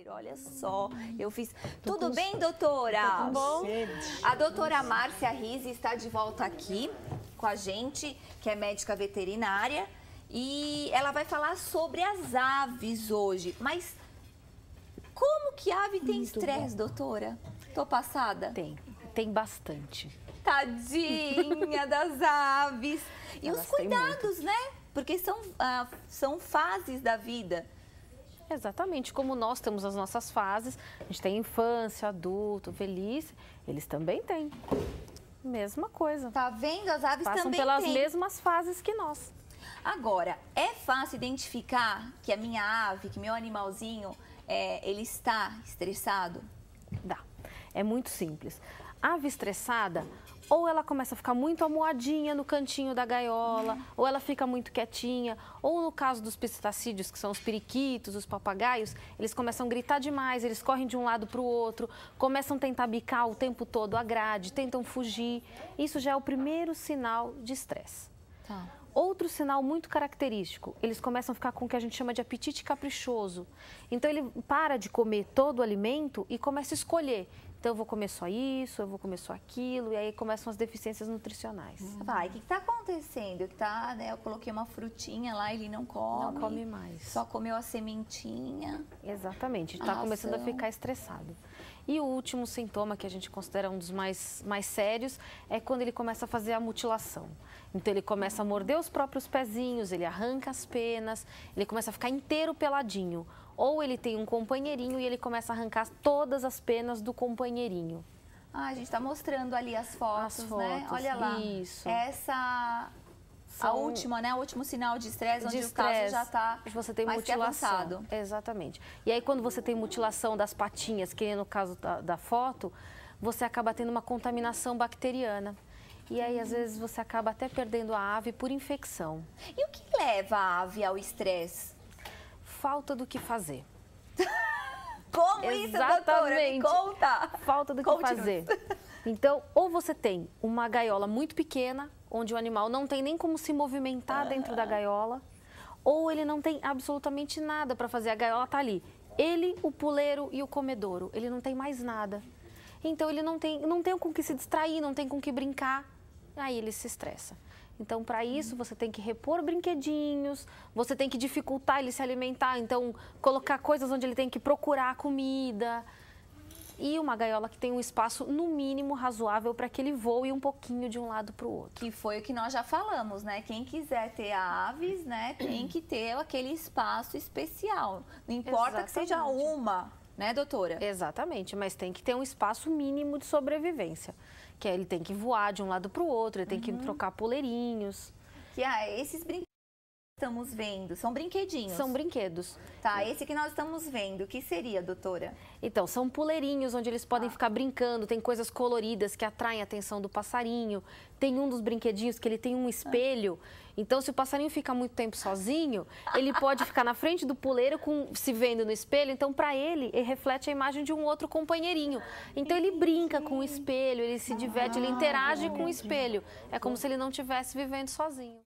Olha só, eu fiz... Tudo bem, doutora? Tudo bom? A doutora Márcia Rizzi está de volta aqui com a gente, que é médica veterinária, e ela vai falar sobre as aves hoje. Mas como que ave tem estresse, doutora? Tô passada? Tem bastante. Tadinha das aves. E Elas os cuidados, né? Porque são fases da vida. Exatamente, como nós temos as nossas fases, a gente tem infância, adulto, velhice, eles também têm. Mesma coisa. Tá vendo? As aves Passam também pelas têm. mesmas fases que nós. Agora, é fácil identificar que a minha ave, que meu animalzinho, ele está estressado? Dá. É muito simples. Ave estressada, ou ela começa a ficar muito amuadinha no cantinho da gaiola, ou ela fica muito quietinha, ou no caso dos pistacídeos, que são os periquitos, os papagaios, eles começam a gritar demais, eles correm de um lado para o outro, começam a tentar bicar o tempo todo a grade, tentam fugir. Isso já é o primeiro sinal de estresse. Tá. Outro sinal muito característico, eles começam a ficar com o que a gente chama de apetite caprichoso. Então ele para de comer todo o alimento e começa a escolher. Então eu vou comer só isso, eu vou comer só aquilo, e aí começam as deficiências nutricionais. Vai, o que está acontecendo? Eu coloquei uma frutinha lá, ele não come. Não come mais. Só comeu a sementinha. Exatamente, está começando a ficar estressado. E o último sintoma, que a gente considera um dos mais sérios, é quando ele começa a fazer a mutilação. Então ele começa a morder os próprios pezinhos, ele arranca as penas, ele começa a ficar inteiro peladinho. Ou ele tem um companheirinho e ele começa a arrancar todas as penas do companheirinho. Ah, a gente está mostrando ali as fotos, né? Olha lá. Isso. Essa... A última, né? O último sinal de estresse, onde o caso já está mais mutilação. avançado. Exatamente. E aí, quando você tem mutilação das patinhas, que é no caso da foto, você acaba tendo uma contaminação bacteriana. E aí, às vezes, você acaba até perdendo a ave por infecção. E o que leva a ave ao estresse? Falta do que fazer. Como isso, doutora? Me conta! Falta do que fazer. Então, ou você tem uma gaiola muito pequena, onde o animal não tem nem como se movimentar dentro da gaiola, ou ele não tem absolutamente nada para fazer. A gaiola está ali. Ele, o puleiro e o comedouro. Ele não tem mais nada. Então, ele não tem com que se distrair, não tem com que brincar. Aí ele se estressa. Então, para isso, você tem que repor brinquedinhos, você tem que dificultar ele se alimentar, então colocar coisas onde ele tem que procurar comida. E uma gaiola que tem um espaço, no mínimo, razoável para que ele voe um pouquinho de um lado para o outro. Que foi o que nós já falamos, né? Quem quiser ter aves, né, tem que ter aquele espaço especial. Não importa que seja uma, né, doutora? Exatamente, mas tem que ter um espaço mínimo de sobrevivência. Que ele tem que voar de um lado para o outro, ele tem que trocar puleirinhos. Que esses brinquedos que estamos vendo, são brinquedinhos? São brinquedos. Tá, esse que nós estamos vendo, o que seria, doutora? Então, são puleirinhos onde eles podem ficar brincando, tem coisas coloridas que atraem a atenção do passarinho. Tem um dos brinquedinhos que ele tem um espelho, então se o passarinho fica muito tempo sozinho, ele pode ficar na frente do puleiro se vendo no espelho, então para ele reflete a imagem de um outro companheirinho. Então ele brinca com o espelho, ele se diverte, ele interage com o espelho. É como se ele não estivesse vivendo sozinho.